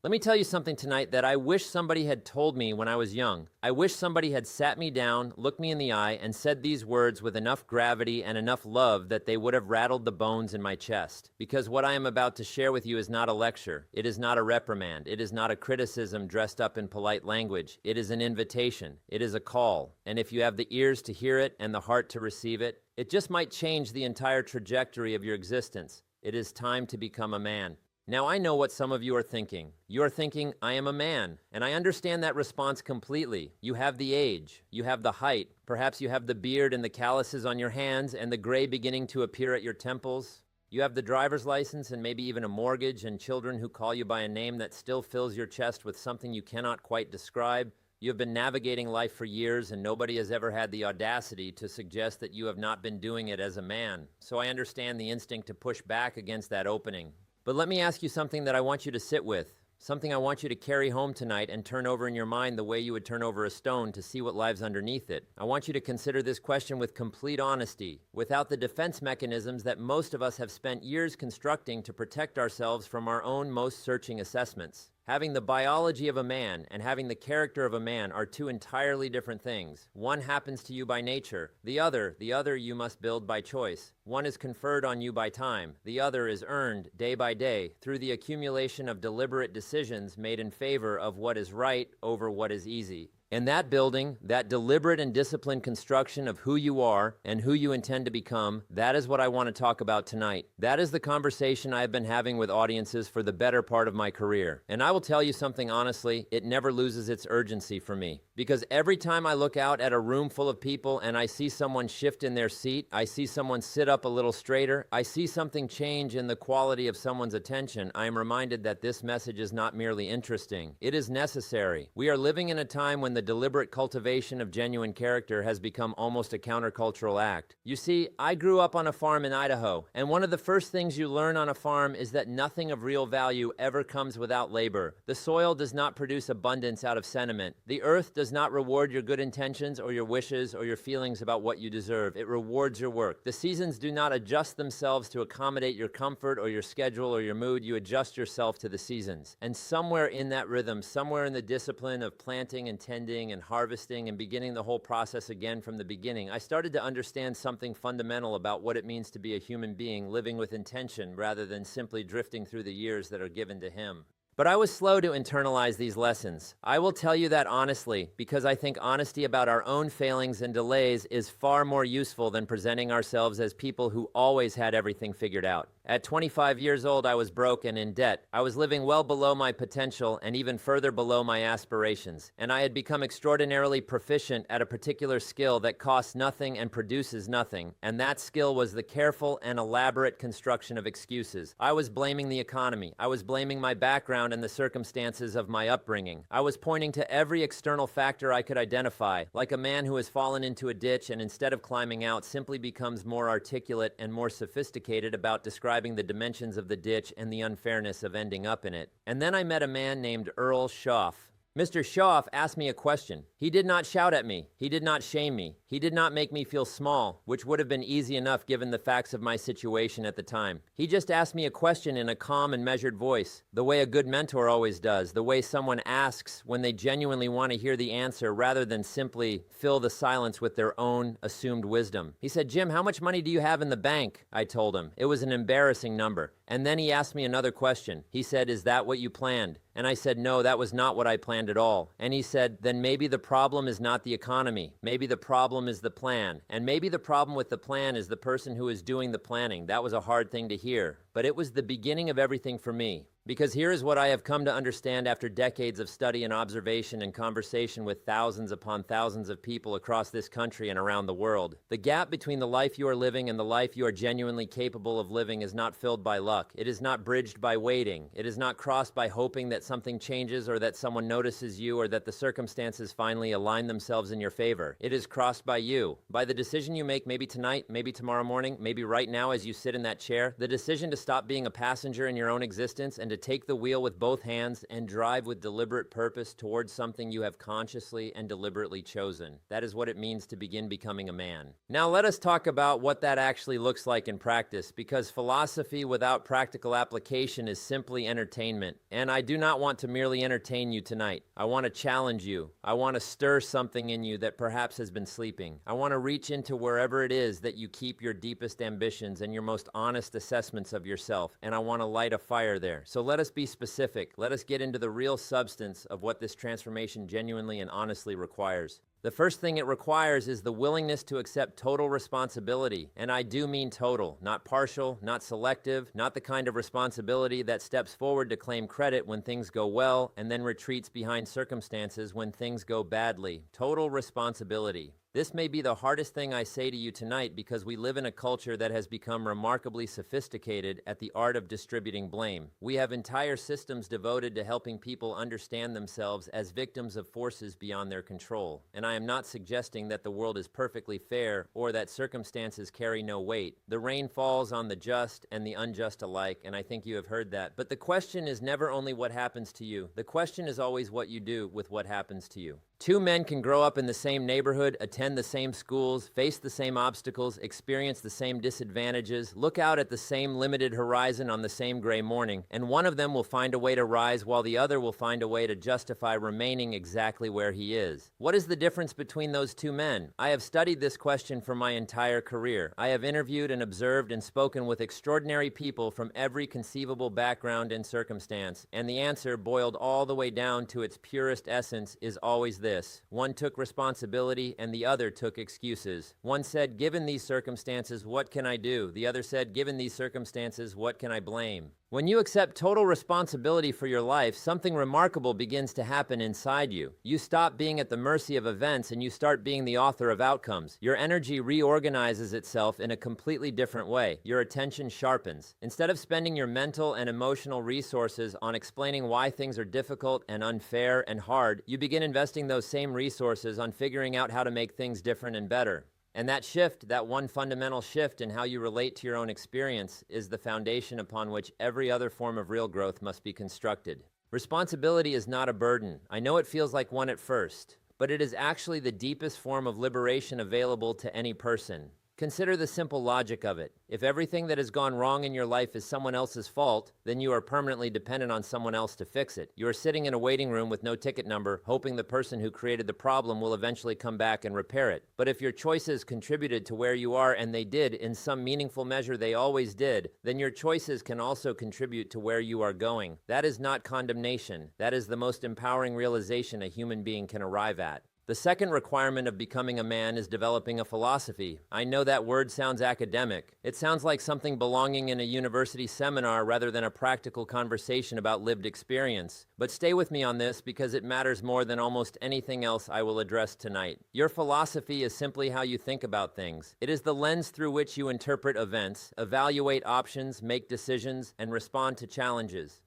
Let me tell you something tonight that I wish somebody had told me when I was young. I wish somebody had sat me down, looked me in the eye, and said these words with enough gravity and enough love that they would have rattled the bones in my chest. Because what I am about to share with you is not a lecture. It is not a reprimand. It is not a criticism dressed up in polite language. It is an invitation. It is a call. And if you have the ears to hear it and the heart to receive it, it just might change the entire trajectory of your existence. It is time to become a man. Now, I know what some of you are thinking. You are thinking, I am a man, and I understand that response completely. You have the age, you have the height, perhaps you have the beard and the calluses on your hands and the gray beginning to appear at your temples. You have the driver's license and maybe even a mortgage and children who call you by a name that still fills your chest with something you cannot quite describe. You have been navigating life for years and nobody has ever had the audacity to suggest that you have not been doing it as a man. So I understand the instinct to push back against that opening. But let me ask you something that I want you to sit with, something I want you to carry home tonight and turn over in your mind the way you would turn over a stone to see what lies underneath it. I want you to consider this question with complete honesty, without the defense mechanisms that most of us have spent years constructing to protect ourselves from our own most searching assessments. Having the biology of a man and having the character of a man are two entirely different things. One happens to you by nature. The other you must build by choice. One is conferred on you by time. The other is earned day by day through the accumulation of deliberate decisions made in favor of what is right over what is easy. And that building, that deliberate and disciplined construction of who you are and who you intend to become, that is what I want to talk about tonight. That is the conversation I have been having with audiences for the better part of my career. And I will tell you something honestly, it never loses its urgency for me. Because every time I look out at a room full of people and I see someone shift in their seat, I see someone sit up a little straighter, I see something change in the quality of someone's attention, I am reminded that this message is not merely interesting. It is necessary. We are living in a time when the deliberate cultivation of genuine character has become almost a countercultural act. You see, I grew up on a farm in Idaho, and one of the first things you learn on a farm is that nothing of real value ever comes without labor. The soil does not produce abundance out of sentiment. The earth does not reward your good intentions or your wishes or your feelings about what you deserve. It rewards your work. The seasons do not adjust themselves to accommodate your comfort or your schedule or your mood. You adjust yourself to the seasons. And somewhere in that rhythm, somewhere in the discipline of planting and tending and harvesting and beginning the whole process again from the beginning, I started to understand something fundamental about what it means to be a human being living with intention rather than simply drifting through the years that are given to him. But I was slow to internalize these lessons. I will tell you that honestly, because I think honesty about our own failings and delays is far more useful than presenting ourselves as people who always had everything figured out. At 25 years old, I was broke and in debt. I was living well below my potential and even further below my aspirations. And I had become extraordinarily proficient at a particular skill that costs nothing and produces nothing. And that skill was the careful and elaborate construction of excuses. I was blaming the economy. I was blaming my background and the circumstances of my upbringing. I was pointing to every external factor I could identify, like a man who has fallen into a ditch and instead of climbing out simply becomes more articulate and more sophisticated about describing the dimensions of the ditch and the unfairness of ending up in it. And then I met a man named Earl Schaff. Mr. Schaff asked me a question. He did not shout at me. He did not shame me. He did not make me feel small, which would have been easy enough given the facts of my situation at the time. He just asked me a question in a calm and measured voice, the way a good mentor always does, the way someone asks when they genuinely want to hear the answer rather than simply fill the silence with their own assumed wisdom. He said, "Jim, how much money do you have in the bank?" I told him. It was an embarrassing number. And then he asked me another question. He said, "Is that what you planned?" And I said, "No, that was not what I planned at all." And he said, "Then maybe the problem is not the economy. Maybe the problem is the plan. And maybe the problem with the plan is the person who is doing the planning." That was a hard thing to hear, but it was the beginning of everything for me. Because here is what I have come to understand after decades of study and observation and conversation with thousands upon thousands of people across this country and around the world. The gap between the life you are living and the life you are genuinely capable of living is not filled by luck. It is not bridged by waiting. It is not crossed by hoping that something changes or that someone notices you or that the circumstances finally align themselves in your favor. It is crossed by you, by the decision you make maybe tonight, maybe tomorrow morning, maybe right now as you sit in that chair, the decision to stop being a passenger in your own existence and to take the wheel with both hands and drive with deliberate purpose towards something you have consciously and deliberately chosen. That is what it means to begin becoming a man. Now let us talk about what that actually looks like in practice, because philosophy without practical application is simply entertainment. And I do not want to merely entertain you tonight. I want to challenge you. I want to stir something in you that perhaps has been sleeping. I want to reach into wherever it is that you keep your deepest ambitions and your most honest assessments of yourself, and I want to light a fire there. So let us be specific. Let us get into the real substance of what this transformation genuinely and honestly requires. The first thing it requires is the willingness to accept total responsibility. And I do mean total, not partial, not selective, not the kind of responsibility that steps forward to claim credit when things go well and then retreats behind circumstances when things go badly. Total responsibility. This may be the hardest thing I say to you tonight because we live in a culture that has become remarkably sophisticated at the art of distributing blame. We have entire systems devoted to helping people understand themselves as victims of forces beyond their control. And I am not suggesting that the world is perfectly fair or that circumstances carry no weight. The rain falls on the just and the unjust alike, and I think you have heard that. But the question is never only what happens to you. The question is always what you do with what happens to you. Two men can grow up in the same neighborhood, attend the same schools, face the same obstacles, experience the same disadvantages, look out at the same limited horizon on the same gray morning, and one of them will find a way to rise while the other will find a way to justify remaining exactly where he is. What is the difference between those two men? I have studied this question for my entire career. I have interviewed and observed and spoken with extraordinary people from every conceivable background and circumstance, and the answer, boiled all the way down to its purest essence, is always this. One took responsibility and the other took excuses. One said, given these circumstances, what can I do? The other said, given these circumstances, what can I blame? When you accept total responsibility for your life, something remarkable begins to happen inside you. You stop being at the mercy of events and you start being the author of outcomes. Your energy reorganizes itself in a completely different way. Your attention sharpens. Instead of spending your mental and emotional resources on explaining why things are difficult and unfair and hard, you begin investing those same resources on figuring out how to make things different and better. And that shift, that one fundamental shift in how you relate to your own experience, is the foundation upon which every other form of real growth must be constructed. Responsibility is not a burden. I know it feels like one at first, but it is actually the deepest form of liberation available to any person. Consider the simple logic of it. If everything that has gone wrong in your life is someone else's fault, then you are permanently dependent on someone else to fix it. You are sitting in a waiting room with no ticket number, hoping the person who created the problem will eventually come back and repair it. But if your choices contributed to where you are, and they did, in some meaningful measure they always did, then your choices can also contribute to where you are going. That is not condemnation. That is the most empowering realization a human being can arrive at. The second requirement of becoming a man is developing a philosophy. I know that word sounds academic. It sounds like something belonging in a university seminar rather than a practical conversation about lived experience. But stay with me on this because it matters more than almost anything else I will address tonight. Your philosophy is simply how you think about things. It is the lens through which you interpret events, evaluate options, make decisions, and respond to challenges.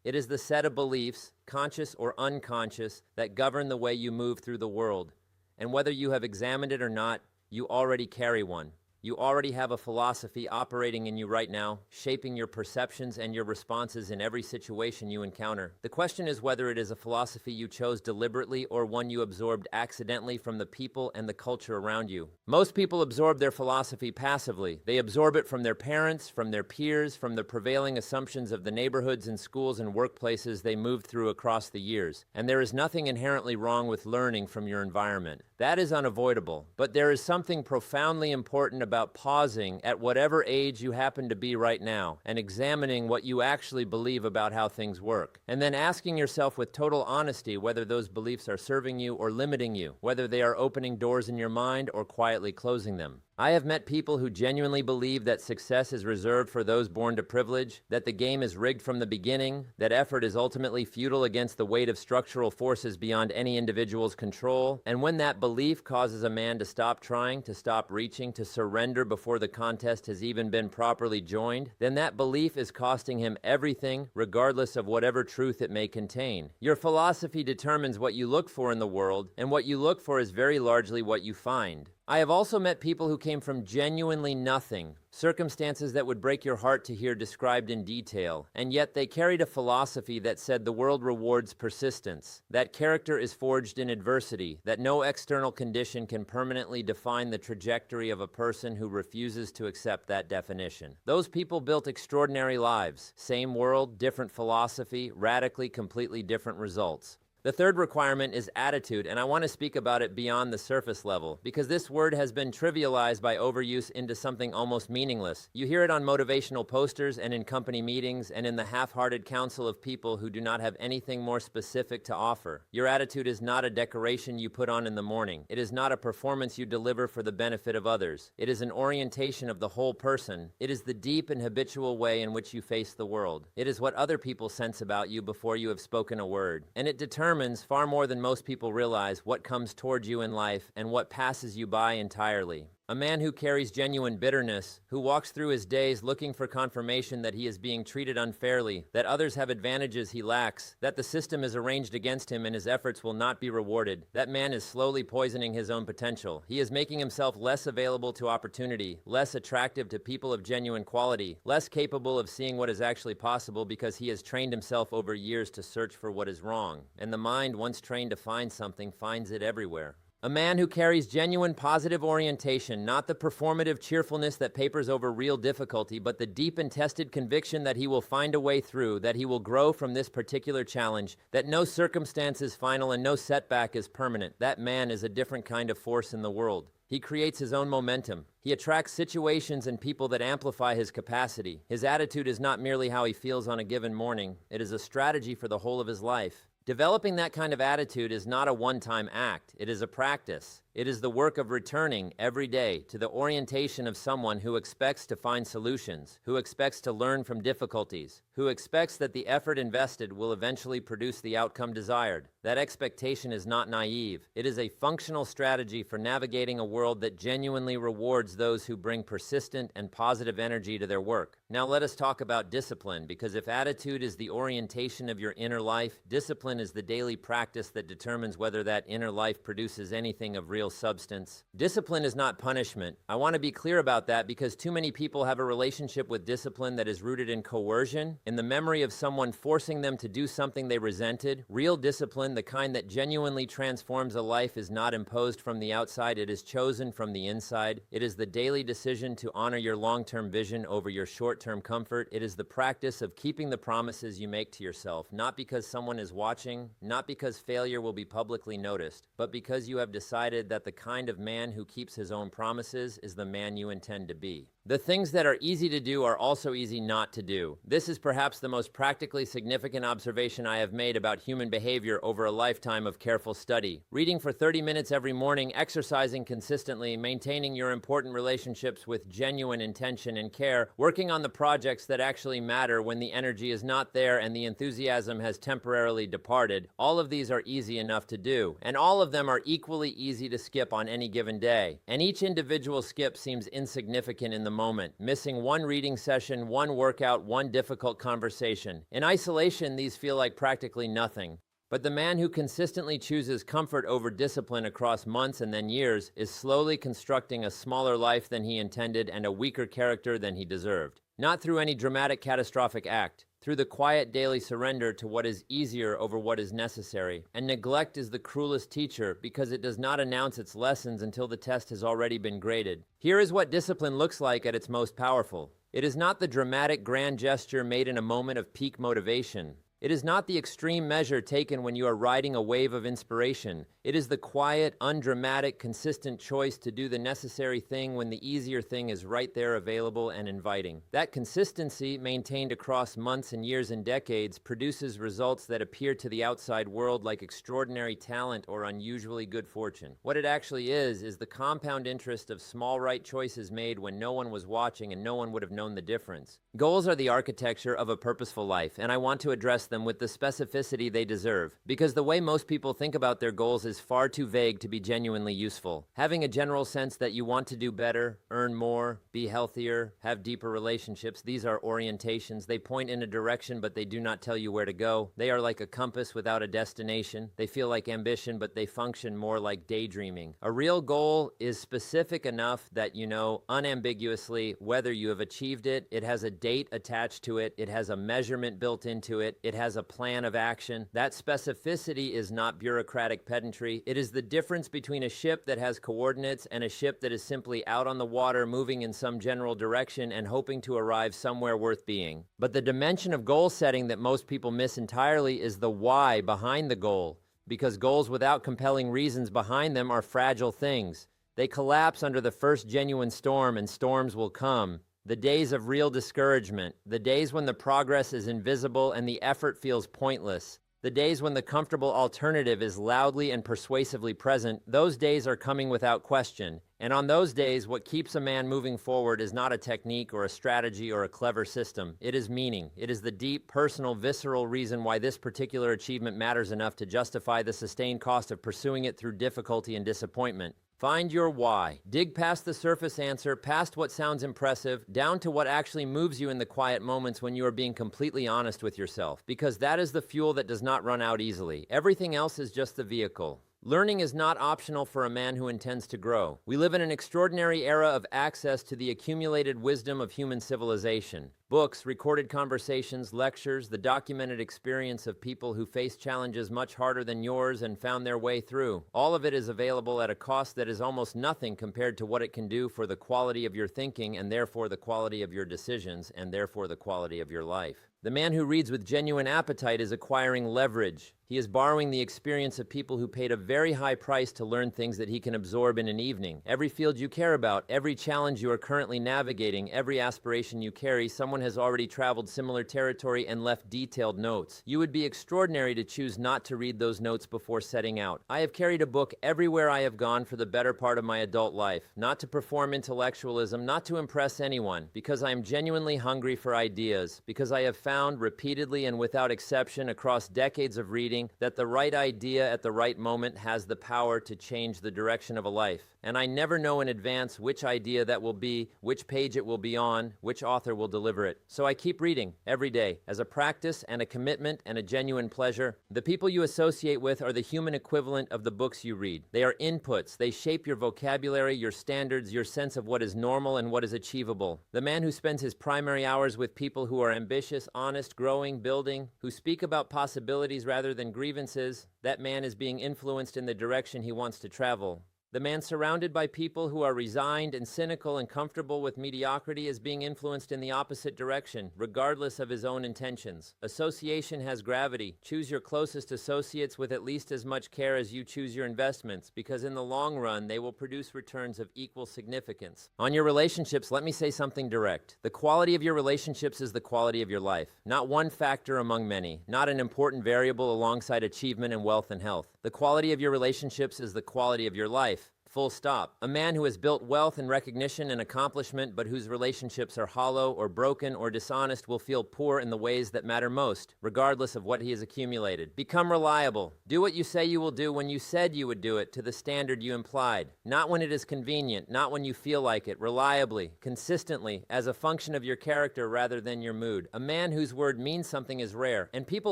It is the set of beliefs, conscious or unconscious, that govern the way you move through the world. And whether you have examined it or not, you already carry one. You already have a philosophy operating in you right now, shaping your perceptions and your responses in every situation you encounter. The question is whether it is a philosophy you chose deliberately or one you absorbed accidentally from the people and the culture around you. Most people absorb their philosophy passively. They absorb it from their parents, from their peers, from the prevailing assumptions of the neighborhoods and schools and workplaces they moved through across the years. And there is nothing inherently wrong with learning from your environment. That is unavoidable. But there is something profoundly important about pausing at whatever age you happen to be right now and examining what you actually believe about how things work. And then asking yourself with total honesty whether those beliefs are serving you or limiting you, whether they are opening doors in your mind or quietly closing them. I have met people who genuinely believe that success is reserved for those born to privilege, that the game is rigged from the beginning, that effort is ultimately futile against the weight of structural forces beyond any individual's control. And when that belief causes a man to stop trying, to stop reaching, to surrender before the contest has even been properly joined, then that belief is costing him everything, regardless of whatever truth it may contain. Your philosophy determines what you look for in the world, and what you look for is very largely what you find. I have also met people who came from genuinely nothing, circumstances that would break your heart to hear described in detail, and yet they carried a philosophy that said the world rewards persistence, that character is forged in adversity, that no external condition can permanently define the trajectory of a person who refuses to accept that definition. Those people built extraordinary lives, same world, different philosophy, radically, completely different results. The third requirement is attitude, and I want to speak about it beyond the surface level, because this word has been trivialized by overuse into something almost meaningless. You hear it on motivational posters and in company meetings and in the half-hearted counsel of people who do not have anything more specific to offer. Your attitude is not a decoration you put on in the morning. It is not a performance you deliver for the benefit of others. It is an orientation of the whole person. It is the deep and habitual way in which you face the world. It is what other people sense about you before you have spoken a word, and it determines far more than most people realize what comes toward you in life and what passes you by entirely. A man who carries genuine bitterness, who walks through his days looking for confirmation that he is being treated unfairly, that others have advantages he lacks, that the system is arranged against him and his efforts will not be rewarded, that man is slowly poisoning his own potential. He is making himself less available to opportunity, less attractive to people of genuine quality, less capable of seeing what is actually possible because he has trained himself over years to search for what is wrong. And the mind, once trained to find something, finds it everywhere. A man who carries genuine positive orientation, not the performative cheerfulness that papers over real difficulty, but the deep and tested conviction that he will find a way through, that he will grow from this particular challenge, that no circumstance is final and no setback is permanent. That man is a different kind of force in the world. He creates his own momentum. He attracts situations and people that amplify his capacity. His attitude is not merely how he feels on a given morning. It is a strategy for the whole of his life. Developing that kind of attitude is not a one-time act. It is a practice. It is the work of returning every day to the orientation of someone who expects to find solutions, who expects to learn from difficulties, who expects that the effort invested will eventually produce the outcome desired. That expectation is not naive. It is a functional strategy for navigating a world that genuinely rewards those who bring persistent and positive energy to their work. Now let us talk about discipline, because if attitude is the orientation of your inner life, discipline is the daily practice that determines whether that inner life produces anything of real substance. Discipline is not punishment. I want to be clear about that because too many people have a relationship with discipline that is rooted in coercion, in the memory of someone forcing them to do something they resented. Real discipline, the kind that genuinely transforms a life, is not imposed from the outside. It is chosen from the inside. It is the daily decision to honor your long-term vision over your short-term comfort. It is the practice of keeping the promises you make to yourself, not because someone is watching, not because failure will be publicly noticed, but because you have decided that the kind of man who keeps his own promises is the man you intend to be. The things that are easy to do are also easy not to do. This is perhaps the most practically significant observation I have made about human behavior over a lifetime of careful study. Reading for 30 minutes every morning, exercising consistently, maintaining your important relationships with genuine intention and care, working on the projects that actually matter when the energy is not there and the enthusiasm has temporarily departed. All of these are easy enough to do, and all of them are equally easy to skip on any given day. And each individual skip seems insignificant in the moment, missing one reading session, one workout, one difficult conversation. In isolation, these feel like practically nothing. But the man who consistently chooses comfort over discipline across months and then years is slowly constructing a smaller life than he intended and a weaker character than he deserved. Not through any dramatic catastrophic act, through the quiet daily surrender to what is easier over what is necessary. And neglect is the cruelest teacher because it does not announce its lessons until the test has already been graded. Here is what discipline looks like at its most powerful. It is not the dramatic grand gesture made in a moment of peak motivation. It is not the extreme measure taken when you are riding a wave of inspiration. It is the quiet, undramatic, consistent choice to do the necessary thing when the easier thing is right there available and inviting. That consistency, maintained across months and years and decades, produces results that appear to the outside world like extraordinary talent or unusually good fortune. What it actually is the compound interest of small right choices made when no one was watching and no one would have known the difference. Goals are the architecture of a purposeful life, and I want to address them with the specificity they deserve, because the way most people think about their goals is far too vague to be genuinely useful. Having a general sense that you want to do better, earn more, be healthier, have deeper relationships, these are orientations. They point in a direction, but they do not tell you where to go. They are like a compass without a destination. They feel like ambition, but they function more like daydreaming. A real goal is specific enough that you know unambiguously whether you have achieved it. It has a date attached to it. It has a measurement built into it. It has a plan of action. That specificity is not bureaucratic pedantry. It is the difference between a ship that has coordinates and a ship that is simply out on the water moving in some general direction and hoping to arrive somewhere worth being. But the dimension of goal setting that most people miss entirely is the why behind the goal, because goals without compelling reasons behind them are fragile things. They collapse under the first genuine storm, and storms will come. The days of real discouragement, the days when the progress is invisible and the effort feels pointless, the days when the comfortable alternative is loudly and persuasively present, those days are coming without question. And on those days, what keeps a man moving forward is not a technique or a strategy or a clever system. It is meaning. It is the deep, personal, visceral reason why this particular achievement matters enough to justify the sustained cost of pursuing it through difficulty and disappointment. Find your why. Dig past the surface answer, past what sounds impressive, down to what actually moves you in the quiet moments when you are being completely honest with yourself. Because that is the fuel that does not run out easily. Everything else is just the vehicle. Learning is not optional for a man who intends to grow. We live in an extraordinary era of access to the accumulated wisdom of human civilization. Books, recorded conversations, lectures, the documented experience of people who faced challenges much harder than yours and found their way through. All of it is available at a cost that is almost nothing compared to what it can do for the quality of your thinking and therefore the quality of your decisions and therefore the quality of your life. The man who reads with genuine appetite is acquiring leverage. He is borrowing the experience of people who paid a very high price to learn things that he can absorb in an evening. Every field you care about, every challenge you are currently navigating, every aspiration you carry, someone has already traveled similar territory and left detailed notes. You would be extraordinary to choose not to read those notes before setting out. I have carried a book everywhere I have gone for the better part of my adult life, not to perform intellectualism, not to impress anyone, because I am genuinely hungry for ideas, because I have found repeatedly and without exception across decades of reading that the right idea at the right moment has the power to change the direction of a life. And I never know in advance which idea that will be, which page it will be on, which author will deliver it. So I keep reading every day as a practice and a commitment and a genuine pleasure. The people you associate with are the human equivalent of the books you read. They are inputs. They shape your vocabulary, your standards, your sense of what is normal and what is achievable. The man who spends his primary hours with people who are ambitious, honest, growing, building, who speak about possibilities rather than grievances, that man is being influenced in the direction he wants to travel. The man surrounded by people who are resigned and cynical and comfortable with mediocrity is being influenced in the opposite direction, regardless of his own intentions. Association has gravity. Choose your closest associates with at least as much care as you choose your investments, because in the long run, they will produce returns of equal significance. On your relationships, let me say something direct. The quality of your relationships is the quality of your life. Not one factor among many, not an important variable alongside achievement and wealth and health. The quality of your relationships is the quality of your life. Full stop. A man who has built wealth and recognition and accomplishment but whose relationships are hollow or broken or dishonest will feel poor in the ways that matter most, regardless of what he has accumulated. Become reliable. Do what you say you will do when you said you would do it to the standard you implied. Not when it is convenient, not when you feel like it. Reliably, consistently, as a function of your character rather than your mood. A man whose word means something is rare, and people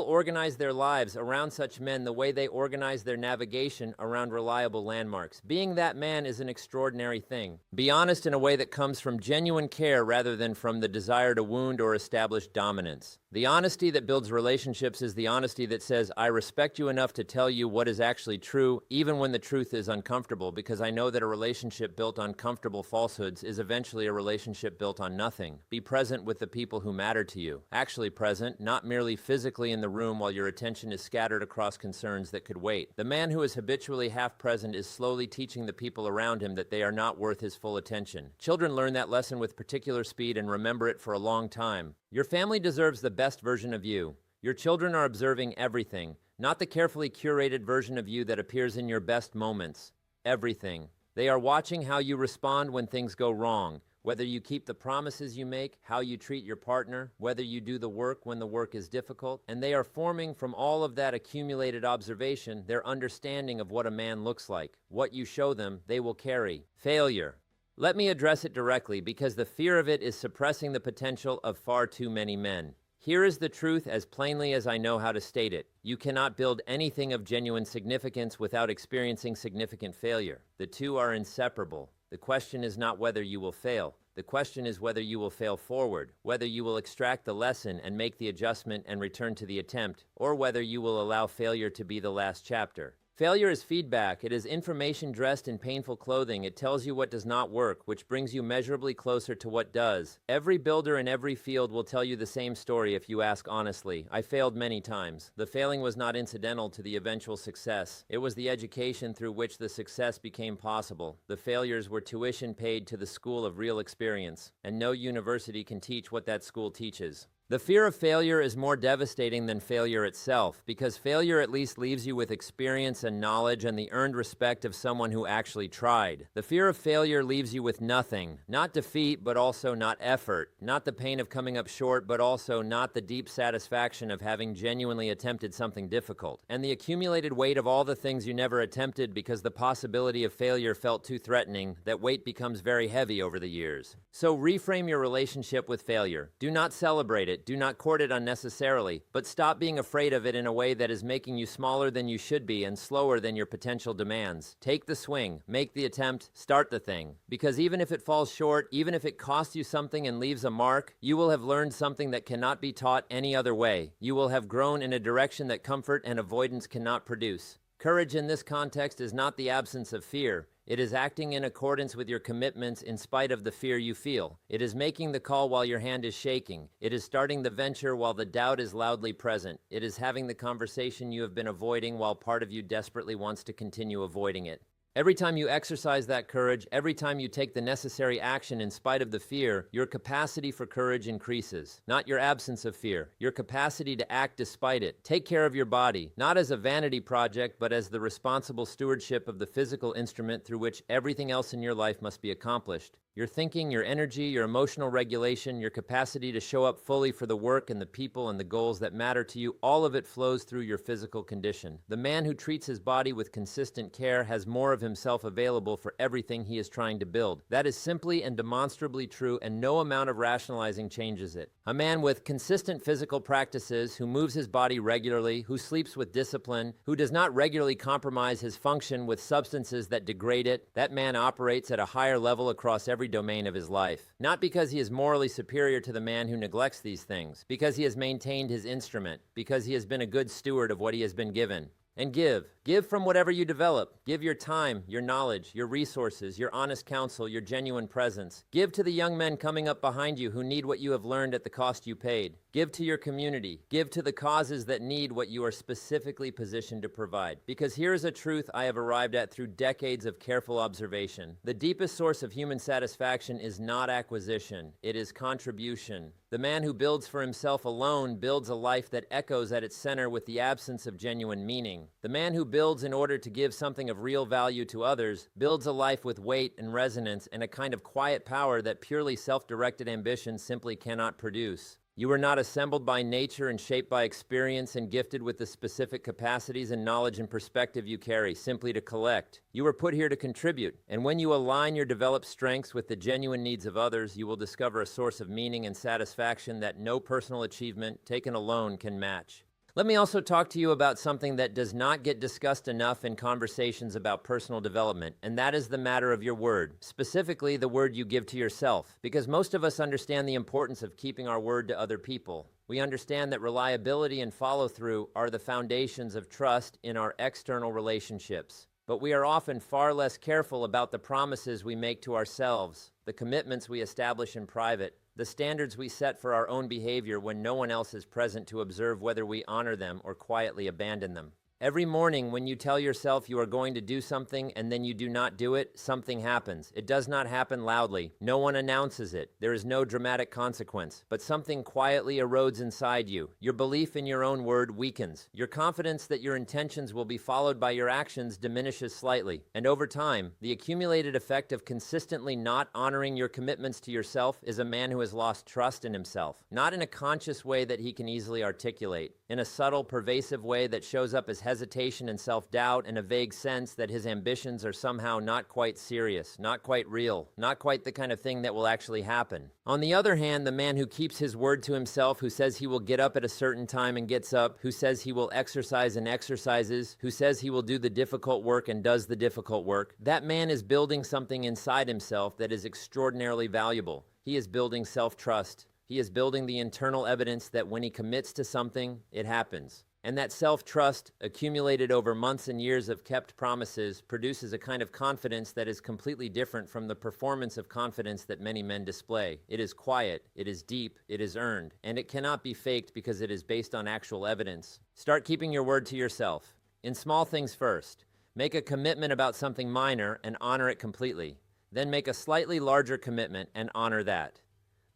organize their lives around such men the way they organize their navigation around reliable landmarks. Being that man is an extraordinary thing. Be honest in a way that comes from genuine care rather than from the desire to wound or establish dominance. The honesty that builds relationships is the honesty that says, I respect you enough to tell you what is actually true, even when the truth is uncomfortable, because I know that a relationship built on comfortable falsehoods is eventually a relationship built on nothing. Be present with the people who matter to you. Actually present, not merely physically in the room while your attention is scattered across concerns that could wait. The man who is habitually half present is slowly teaching the people around him that they are not worth his full attention. Children learn that lesson with particular speed and remember it for a long time. Your family deserves the best version of you. Your children are observing everything, not the carefully curated version of you that appears in your best moments. Everything. They are watching how you respond when things go wrong, whether you keep the promises you make, how you treat your partner, whether you do the work when the work is difficult, and they are forming from all of that accumulated observation their understanding of what a man looks like. What you show them, they will carry. Failure. Let me address it directly because the fear of it is suppressing the potential of far too many men. Here is the truth as plainly as I know how to state it. You cannot build anything of genuine significance without experiencing significant failure. The two are inseparable. The question is not whether you will fail. The question is whether you will fail forward, whether you will extract the lesson and make the adjustment and return to the attempt, or whether you will allow failure to be the last chapter. Failure is feedback. It is information dressed in painful clothing. It tells you what does not work, which brings you measurably closer to what does. Every builder in every field will tell you the same story if you ask honestly. I failed many times. The failing was not incidental to the eventual success. It was the education through which the success became possible. The failures were tuition paid to the school of real experience, and no university can teach what that school teaches. The fear of failure is more devastating than failure itself, because failure at least leaves you with experience and knowledge and the earned respect of someone who actually tried. The fear of failure leaves you with nothing, not defeat, but also not effort, not the pain of coming up short, but also not the deep satisfaction of having genuinely attempted something difficult, and the accumulated weight of all the things you never attempted because the possibility of failure felt too threatening. That weight becomes very heavy over the years. So reframe your relationship with failure. Do not celebrate it. Do not court it unnecessarily, but stop being afraid of it in a way that is making you smaller than you should be and slower than your potential demands. Take the swing, make the attempt, start the thing. Because even if it falls short, even if it costs you something and leaves a mark, you will have learned something that cannot be taught any other way. You will have grown in a direction that comfort and avoidance cannot produce. Courage in this context is not the absence of fear. It is acting in accordance with your commitments in spite of the fear you feel. It is making the call while your hand is shaking. It is starting the venture while the doubt is loudly present. It is having the conversation you have been avoiding while part of you desperately wants to continue avoiding it. Every time you exercise that courage, every time you take the necessary action in spite of the fear, your capacity for courage increases. Not your absence of fear, your capacity to act despite it. Take care of your body, not as a vanity project, but as the responsible stewardship of the physical instrument through which everything else in your life must be accomplished. Your thinking, your energy, your emotional regulation, your capacity to show up fully for the work and the people and the goals that matter to you, all of it flows through your physical condition. The man who treats his body with consistent care has more of himself available for everything he is trying to build. That is simply and demonstrably true, and no amount of rationalizing changes it. A man with consistent physical practices, who moves his body regularly, who sleeps with discipline, who does not regularly compromise his function with substances that degrade it, that man operates at a higher level across every domain of his life. Not because he is morally superior to the man who neglects these things, because he has maintained his instrument, because he has been a good steward of what he has been given. And give. Give from whatever you develop. Give your time, your knowledge, your resources, your honest counsel, your genuine presence. Give to the young men coming up behind you who need what you have learned at the cost you paid. Give to your community. Give to the causes that need what you are specifically positioned to provide. Because here is a truth I have arrived at through decades of careful observation. The deepest source of human satisfaction is not acquisition. It is contribution. The man who builds for himself alone builds a life that echoes at its center with the absence of genuine meaning. The man who builds in order to give something of real value to others builds a life with weight and resonance and a kind of quiet power that purely self-directed ambition simply cannot produce. You are not assembled by nature and shaped by experience and gifted with the specific capacities and knowledge and perspective you carry, simply to collect. You were put here to contribute, and when you align your developed strengths with the genuine needs of others, you will discover a source of meaning and satisfaction that no personal achievement, taken alone, can match. Let me also talk to you about something that does not get discussed enough in conversations about personal development, and that is the matter of your word, specifically the word you give to yourself, because most of us understand the importance of keeping our word to other people. We understand that reliability and follow-through are the foundations of trust in our external relationships. But we are often far less careful about the promises we make to ourselves, the commitments we establish in private, the standards we set for our own behavior when no one else is present to observe whether we honor them or quietly abandon them. Every morning when you tell yourself you are going to do something and then you do not do it, something happens. It does not happen loudly. No one announces it. There is no dramatic consequence. But something quietly erodes inside you. Your belief in your own word weakens. Your confidence that your intentions will be followed by your actions diminishes slightly. And over time, the accumulated effect of consistently not honoring your commitments to yourself is a man who has lost trust in himself. Not in a conscious way that he can easily articulate. In a subtle, pervasive way that shows up as hesitation and self-doubt and a vague sense that his ambitions are somehow not quite serious, not quite real, not quite the kind of thing that will actually happen. On the other hand, the man who keeps his word to himself, who says he will get up at a certain time and gets up, who says he will exercise and exercises, who says he will do the difficult work and does the difficult work, that man is building something inside himself that is extraordinarily valuable. He is building self-trust. He is building the internal evidence that when he commits to something, it happens. And that self-trust, accumulated over months and years of kept promises, produces a kind of confidence that is completely different from the performance of confidence that many men display. It is quiet, it is deep, it is earned, and it cannot be faked because it is based on actual evidence. Start keeping your word to yourself. In small things first. Make a commitment about something minor and honor it completely. Then make a slightly larger commitment and honor that.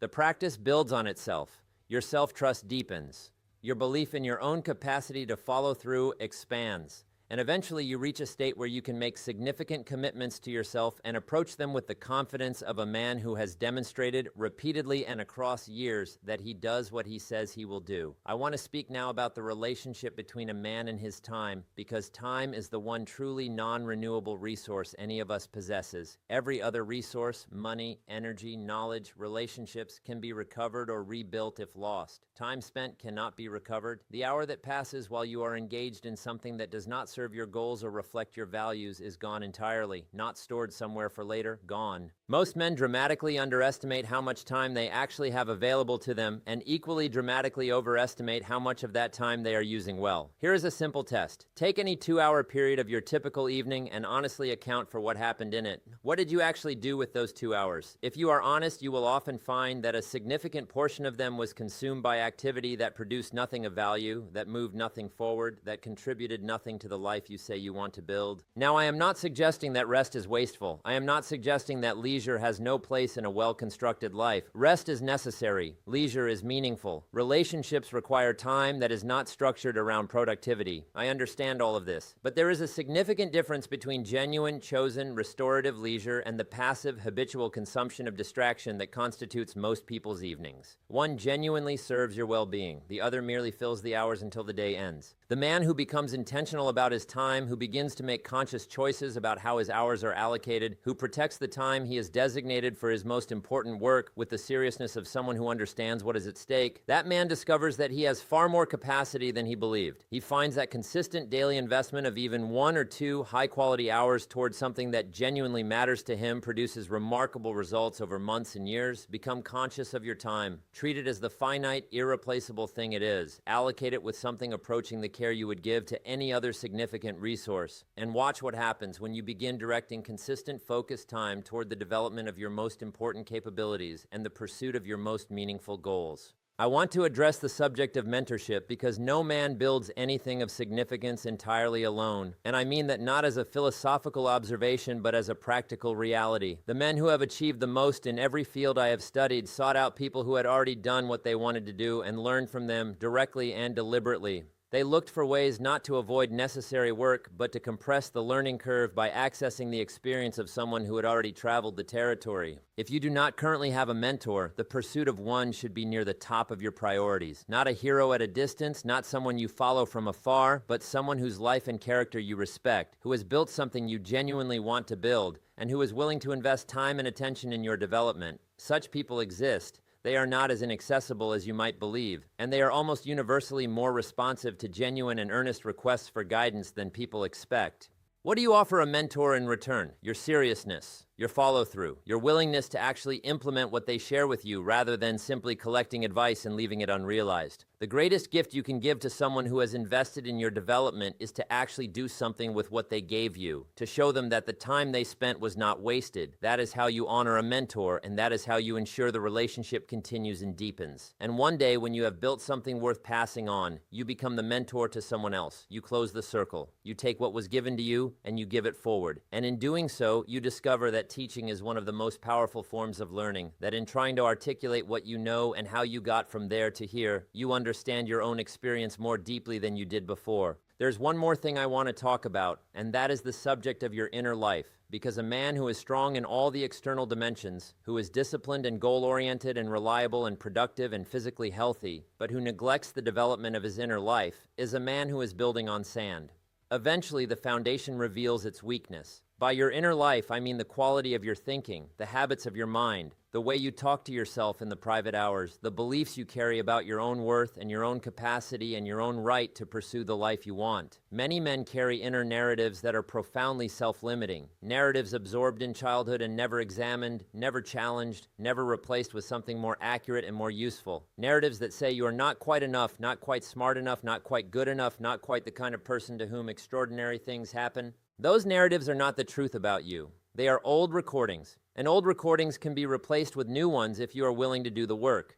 The practice builds on itself. Your self-trust deepens. Your belief in your own capacity to follow through expands, and eventually you reach a state where you can make significant commitments to yourself and approach them with the confidence of a man who has demonstrated repeatedly and across years that he does what he says he will do. I want to speak now about the relationship between a man and his time, because time is the one truly non-renewable resource any of us possesses. Every other resource, money, energy, knowledge, relationships, can be recovered or rebuilt if lost. Time spent cannot be recovered. The hour that passes while you are engaged in something that does not serve your goals or reflect your values is gone entirely, not stored somewhere for later, gone. Most men dramatically underestimate how much time they actually have available to them and equally dramatically overestimate how much of that time they are using well. Here is a simple test. Take any 2-hour period of your typical evening and honestly account for what happened in it. What did you actually do with those 2 hours? If you are honest, you will often find that a significant portion of them was consumed by activity that produced nothing of value, that moved nothing forward, that contributed nothing to the life you say you want to build. Now, I am not suggesting that rest is wasteful. I am not suggesting that leisure has no place in a well-constructed life. Rest is necessary. Leisure is meaningful. Relationships require time that is not structured around productivity. I understand all of this. But there is a significant difference between genuine, chosen, restorative leisure and the passive, habitual consumption of distraction that constitutes most people's evenings. One genuinely serves your well-being. The other merely fills the hours until the day ends. The man who becomes intentional about his time, who begins to make conscious choices about how his hours are allocated, who protects the time he has designated for his most important work with the seriousness of someone who understands what is at stake, that man discovers that he has far more capacity than he believed. He finds that consistent daily investment of even 1 or 2 high-quality hours towards something that genuinely matters to him produces remarkable results over months and years. Become conscious of your time. Treat it as the finite, irreplaceable thing it is. Allocate it with something approaching the care you would give to any other significant resource. And watch what happens when you begin directing consistent, focused time toward the development of your most important capabilities and the pursuit of your most meaningful goals. I want to address the subject of mentorship because no man builds anything of significance entirely alone. And I mean that not as a philosophical observation, but as a practical reality. The men who have achieved the most in every field I have studied sought out people who had already done what they wanted to do and learned from them directly and deliberately. They looked for ways not to avoid necessary work, but to compress the learning curve by accessing the experience of someone who had already traveled the territory. If you do not currently have a mentor, the pursuit of one should be near the top of your priorities. Not a hero at a distance, not someone you follow from afar, but someone whose life and character you respect, who has built something you genuinely want to build, and who is willing to invest time and attention in your development. Such people exist. They are not as inaccessible as you might believe, and they are almost universally more responsive to genuine and earnest requests for guidance than people expect. What do you offer a mentor in return? Your seriousness. your follow-through, your willingness to actually implement what they share with you rather than simply collecting advice and leaving it unrealized. The greatest gift you can give to someone who has invested in your development is to actually do something with what they gave you, to show them that the time they spent was not wasted. That is how you honor a mentor, and that is how you ensure the relationship continues and deepens. And one day, when you have built something worth passing on, you become the mentor to someone else. You close the circle. You take what was given to you and you give it forward. And in doing so, you discover that teaching is one of the most powerful forms of learning, that in trying to articulate what you know and how you got from there to here, you understand your own experience more deeply than you did before. There's one more thing I want to talk about, and that is the subject of your inner life. Because a man who is strong in all the external dimensions, who is disciplined and goal-oriented and reliable and productive and physically healthy, but who neglects the development of his inner life, is a man who is building on sand. Eventually, the foundation reveals its weakness. By your inner life, I mean the quality of your thinking, the habits of your mind, the way you talk to yourself in the private hours, the beliefs you carry about your own worth and your own capacity and your own right to pursue the life you want. Many men carry inner narratives that are profoundly self-limiting, narratives absorbed in childhood and never examined, never challenged, never replaced with something more accurate and more useful. Narratives that say you are not quite enough, not quite smart enough, not quite good enough, not quite the kind of person to whom extraordinary things happen. Those narratives are not the truth about you. They are old recordings, and old recordings can be replaced with new ones if you are willing to do the work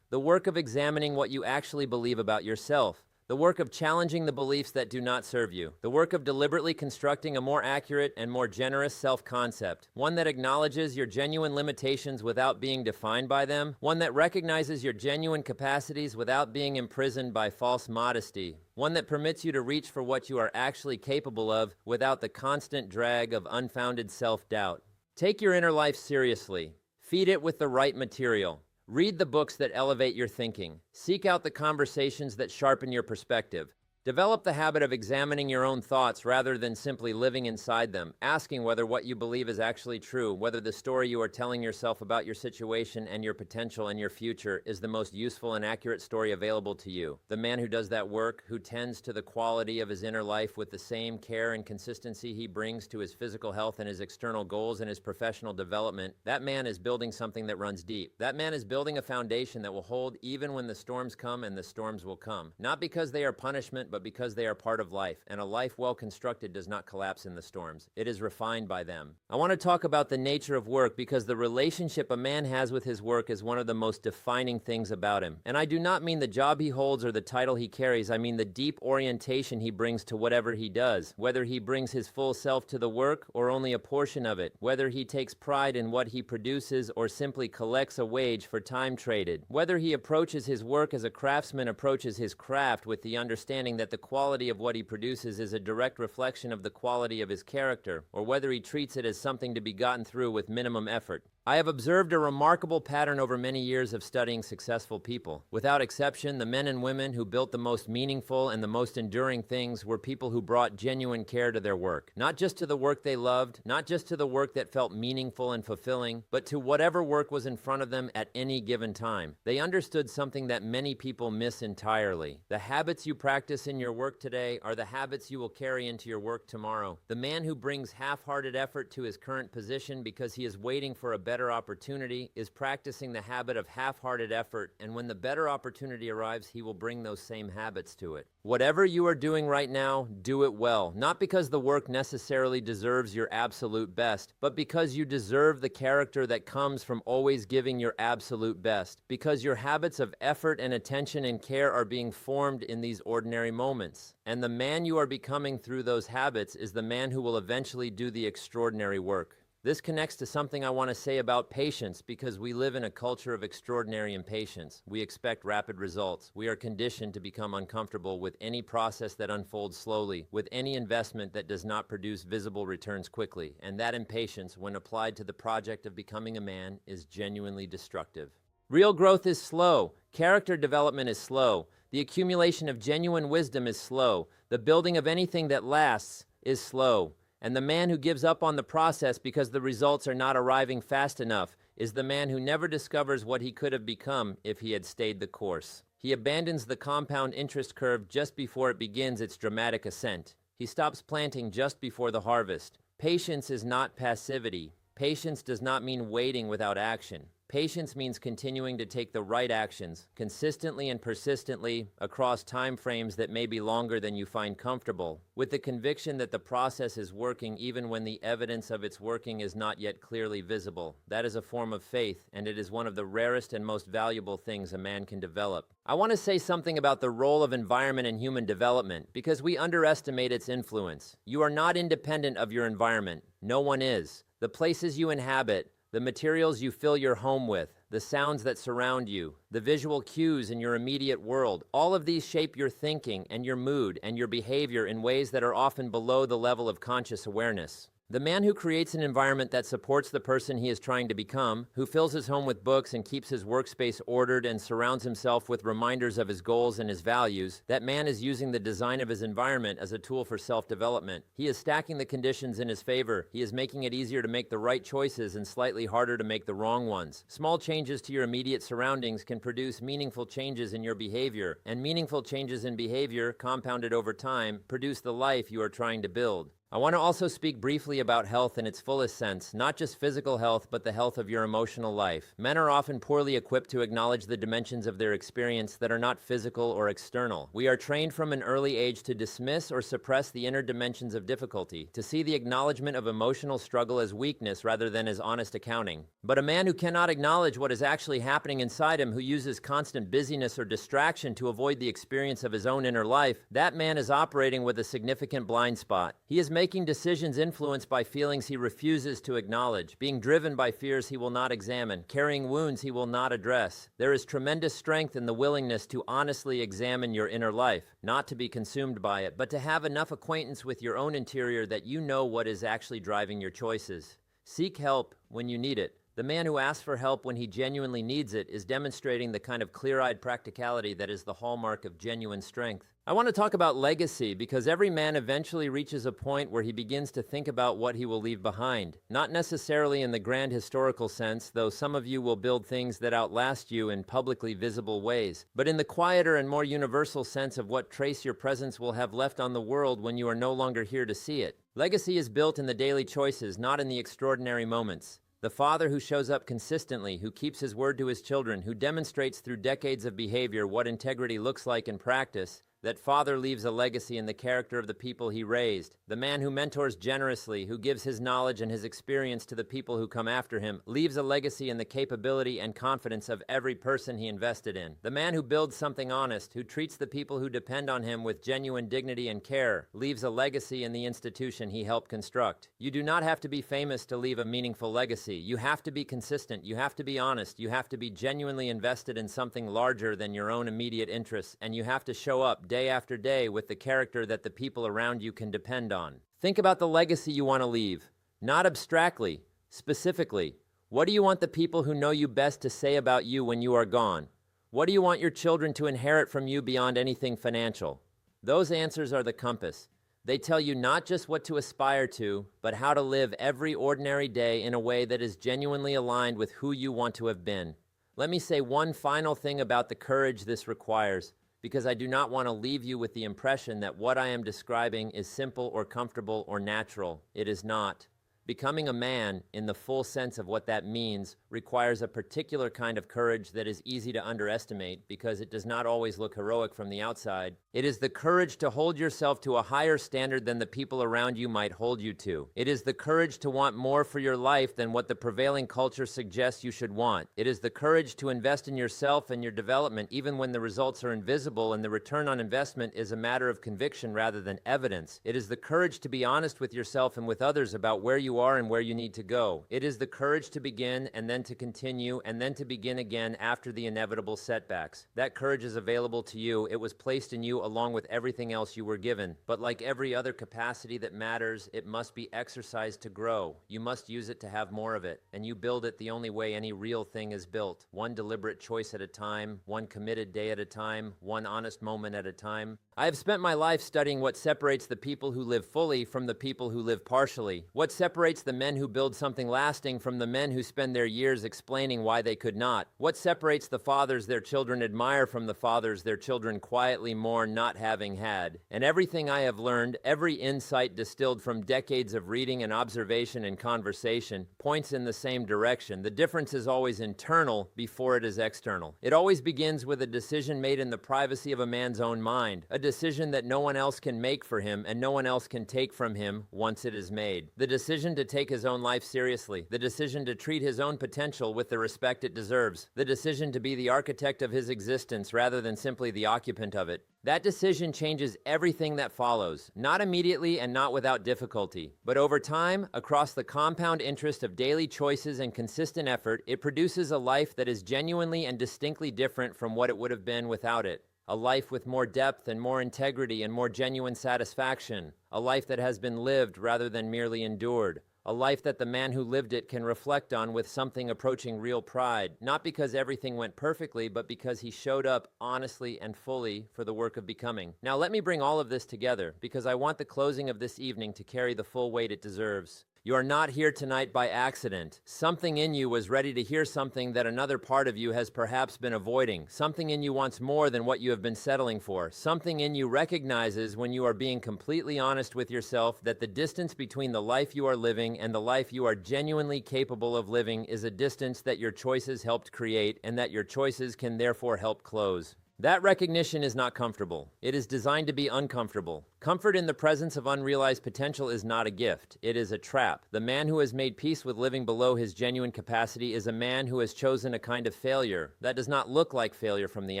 of examining what you actually believe about yourself, the work of challenging the beliefs that do not serve you, the work of deliberately constructing a more accurate and more generous self-concept, one that acknowledges your genuine limitations without being defined by them, one that recognizes your genuine capacities without being imprisoned by false modesty, one that permits you to reach for what you are actually capable of without the constant drag of unfounded self-doubt. Take your inner life seriously. Feed it with the right material. Read the books that elevate your thinking. Seek out the conversations that sharpen your perspective. Develop the habit of examining your own thoughts rather than simply living inside them, asking whether what you believe is actually true, whether the story you are telling yourself about your situation and your potential and your future is the most useful and accurate story available to you. The man who does that work, who tends to the quality of his inner life with the same care and consistency he brings to his physical health and his external goals and his professional development, that man is building something that runs deep. That man is building a foundation that will hold even when the storms come, and the storms will come. Not because they are punishment, but because they are part of life, and a life well constructed does not collapse in the storms. It is refined by them. I want to talk about the nature of work because the relationship a man has with his work is one of the most defining things about him. And I do not mean the job he holds or the title he carries. I mean the deep orientation he brings to whatever he does, whether he brings his full self to the work or only a portion of it, whether he takes pride in what he produces or simply collects a wage for time traded, whether he approaches his work as a craftsman approaches his craft with the understanding that the quality of what he produces is a direct reflection of the quality of his character, or whether he treats it as something to be gotten through with minimum effort. I have observed a remarkable pattern over many years of studying successful people. Without exception, the men and women who built the most meaningful and the most enduring things were people who brought genuine care to their work. Not just to the work they loved, not just to the work that felt meaningful and fulfilling, but to whatever work was in front of them at any given time. They understood something that many people miss entirely. The habits you practice in your work today are the habits you will carry into your work tomorrow. The man who brings half-hearted effort to his current position because he is waiting for a better opportunity is practicing the habit of half-hearted effort, and when the better opportunity arrives, he will bring those same habits to it. Whatever you are doing right now, do it well. Not because the work necessarily deserves your absolute best, but because you deserve the character that comes from always giving your absolute best. Because your habits of effort and attention and care are being formed in these ordinary moments. And the man you are becoming through those habits is the man who will eventually do the extraordinary work. This connects to something I want to say about patience because we live in a culture of extraordinary impatience. We expect rapid results. We are conditioned to become uncomfortable with any process that unfolds slowly, with any investment that does not produce visible returns quickly. And that impatience, when applied to the project of becoming a man, is genuinely destructive. Real growth is slow. Character development is slow. The accumulation of genuine wisdom is slow. The building of anything that lasts is slow. And the man who gives up on the process because the results are not arriving fast enough is the man who never discovers what he could have become if he had stayed the course. He abandons the compound interest curve just before it begins its dramatic ascent. He stops planting just before the harvest. Patience is not passivity. Patience does not mean waiting without action. Patience means continuing to take the right actions, consistently and persistently, across time frames that may be longer than you find comfortable, with the conviction that the process is working even when the evidence of its working is not yet clearly visible. That is a form of faith, and it is one of the rarest and most valuable things a man can develop. I want to say something about the role of environment in human development, because we underestimate its influence. You are not independent of your environment. No one is. The places you inhabit, the materials you fill your home with, the sounds that surround you, the visual cues in your immediate world, all of these shape your thinking and your mood and your behavior in ways that are often below the level of conscious awareness. The man who creates an environment that supports the person he is trying to become, who fills his home with books and keeps his workspace ordered and surrounds himself with reminders of his goals and his values, that man is using the design of his environment as a tool for self-development. He is stacking the conditions in his favor. He is making it easier to make the right choices and slightly harder to make the wrong ones. Small changes to your immediate surroundings can produce meaningful changes in your behavior, and meaningful changes in behavior, compounded over time, produce the life you are trying to build. I want to also speak briefly about health in its fullest sense, not just physical health, but the health of your emotional life. Men are often poorly equipped to acknowledge the dimensions of their experience that are not physical or external. We are trained from an early age to dismiss or suppress the inner dimensions of difficulty, to see the acknowledgement of emotional struggle as weakness rather than as honest accounting. But a man who cannot acknowledge what is actually happening inside him, who uses constant busyness or distraction to avoid the experience of his own inner life, that man is operating with a significant blind spot. He is making decisions influenced by feelings he refuses to acknowledge, being driven by fears he will not examine, carrying wounds he will not address. There is tremendous strength in the willingness to honestly examine your inner life, not to be consumed by it, but to have enough acquaintance with your own interior that you know what is actually driving your choices. Seek help when you need it. The man who asks for help when he genuinely needs it is demonstrating the kind of clear-eyed practicality that is the hallmark of genuine strength. I want to talk about legacy because every man eventually reaches a point where he begins to think about what he will leave behind. Not necessarily in the grand historical sense, though some of you will build things that outlast you in publicly visible ways, but in the quieter and more universal sense of what trace your presence will have left on the world when you are no longer here to see it. Legacy is built in the daily choices, not in the extraordinary moments. The father who shows up consistently, who keeps his word to his children, who demonstrates through decades of behavior what integrity looks like in practice, that father leaves a legacy in the character of the people he raised. The man who mentors generously, who gives his knowledge and his experience to the people who come after him, leaves a legacy in the capability and confidence of every person he invested in. The man who builds something honest, who treats the people who depend on him with genuine dignity and care, leaves a legacy in the institution he helped construct. You do not have to be famous to leave a meaningful legacy. You have to be consistent. You have to be honest. You have to be genuinely invested in something larger than your own immediate interests, and you have to show up day after day with the character that the people around you can depend on. Think about the legacy you want to leave, not abstractly, specifically. What do you want the people who know you best to say about you when you are gone? What do you want your children to inherit from you beyond anything financial? Those answers are the compass. They tell you not just what to aspire to, but how to live every ordinary day in a way that is genuinely aligned with who you want to have been. Let me say one final thing about the courage this requires, because I do not want to leave you with the impression that what I am describing is simple or comfortable or natural. It is not. Becoming a man, in the full sense of what that means, requires a particular kind of courage that is easy to underestimate because it does not always look heroic from the outside. It is the courage to hold yourself to a higher standard than the people around you might hold you to. It is the courage to want more for your life than what the prevailing culture suggests you should want. It is the courage to invest in yourself and your development even when the results are invisible and the return on investment is a matter of conviction rather than evidence. It is the courage to be honest with yourself and with others about where you are and where you need to go. It is the courage to begin and then to continue and then to begin again after the inevitable setbacks. That courage is available to you. It was placed in you along with everything else you were given. But like every other capacity that matters, it must be exercised to grow. You must use it to have more of it. And you build it the only way any real thing is built. One deliberate choice at a time, one committed day at a time, one honest moment at a time. I have spent my life studying what separates the people who live fully from the people who live partially. What separates the men who build something lasting from the men who spend their years explaining why they could not. What separates the fathers their children admire from the fathers their children quietly mourn not having had. And everything I have learned, every insight distilled from decades of reading and observation and conversation, points in the same direction. The difference is always internal before it is external. It always begins with a decision made in the privacy of a man's own mind, a decision that no one else can make for him and no one else can take from him once it is made. The decision to take his own life seriously, the decision to treat his own potential with the respect it deserves, the decision to be the architect of his existence rather than simply the occupant of it. That decision changes everything that follows, not immediately and not without difficulty, but over time, across the compound interest of daily choices and consistent effort, it produces a life that is genuinely and distinctly different from what it would have been without it. A life with more depth and more integrity and more genuine satisfaction. A life that has been lived rather than merely endured. A life that the man who lived it can reflect on with something approaching real pride, not because everything went perfectly, but because he showed up honestly and fully for the work of becoming. Now let me bring all of this together, because I want the closing of this evening to carry the full weight it deserves. You are not here tonight by accident. Something in you was ready to hear something that another part of you has perhaps been avoiding. Something in you wants more than what you have been settling for. Something in you recognizes, when you are being completely honest with yourself, that the distance between the life you are living and the life you are genuinely capable of living is a distance that your choices helped create and that your choices can therefore help close. That recognition is not comfortable. It is designed to be uncomfortable. Comfort in the presence of unrealized potential is not a gift. It is a trap. The man who has made peace with living below his genuine capacity is a man who has chosen a kind of failure that does not look like failure from the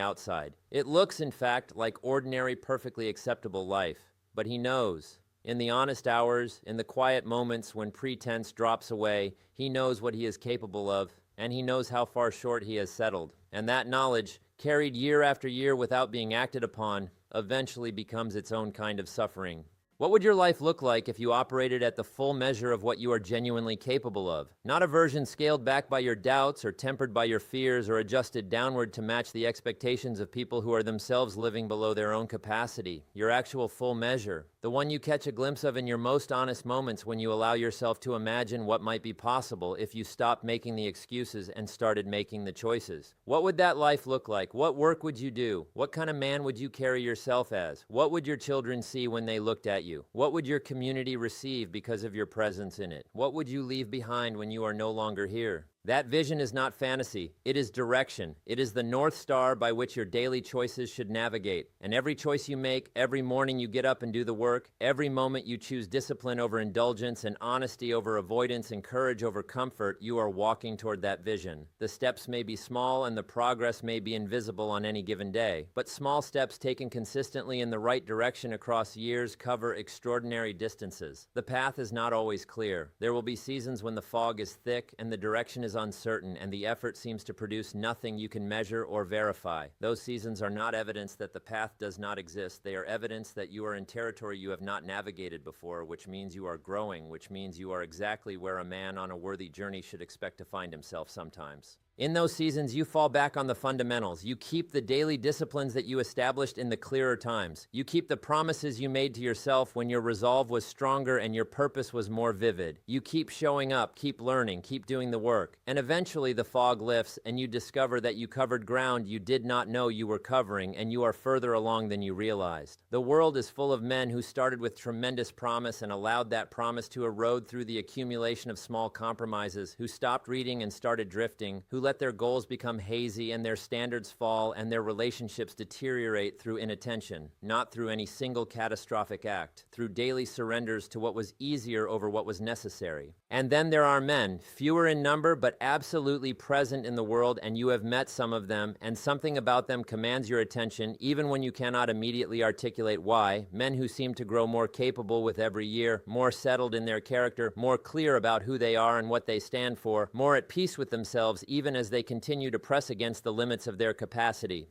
outside. It looks, in fact, like ordinary, perfectly acceptable life. But he knows. In the honest hours, in the quiet moments when pretense drops away, he knows what he is capable of, and he knows how far short he has settled. And that knowledge, carried year after year without being acted upon, eventually becomes its own kind of suffering. What would your life look like if you operated at the full measure of what you are genuinely capable of? Not a version scaled back by your doubts or tempered by your fears or adjusted downward to match the expectations of people who are themselves living below their own capacity. Your actual full measure. The one you catch a glimpse of in your most honest moments when you allow yourself to imagine what might be possible if you stopped making the excuses and started making the choices. What would that life look like? What work would you do? What kind of man would you carry yourself as? What would your children see when they looked at you? What would your community receive because of your presence in it? What would you leave behind when you are no longer here? That vision is not fantasy. It is direction. It is the North Star by which your daily choices should navigate. And every choice you make, every morning you get up and do the work, every moment you choose discipline over indulgence and honesty over avoidance and courage over comfort, you are walking toward that vision. The steps may be small and the progress may be invisible on any given day, but small steps taken consistently in the right direction across years cover extraordinary distances. The path is not always clear. There will be seasons when the fog is thick and the direction is uncertain and the effort seems to produce nothing you can measure or verify. Those seasons are not evidence that the path does not exist. They are evidence that you are in territory you have not navigated before, which means you are growing, which means you are exactly where a man on a worthy journey should expect to find himself sometimes. In those seasons, you fall back on the fundamentals. You keep the daily disciplines that you established in the clearer times. You keep the promises you made to yourself when your resolve was stronger and your purpose was more vivid. You keep showing up, keep learning, keep doing the work. And eventually the fog lifts and you discover that you covered ground you did not know you were covering, and you are further along than you realized. The world is full of men who started with tremendous promise and allowed that promise to erode through the accumulation of small compromises, who stopped reading and started drifting, who let their goals become hazy and their standards fall and their relationships deteriorate through inattention, not through any single catastrophic act, through daily surrenders to what was easier over what was necessary. And then there are men, fewer in number but absolutely present in the world, and you have met some of them, and something about them commands your attention even when you cannot immediately articulate why. Men who seem to grow more capable with every year, more settled in their character, more clear about who they are and what they stand for, more at peace with themselves even as they continue to press against the limits of their capacity.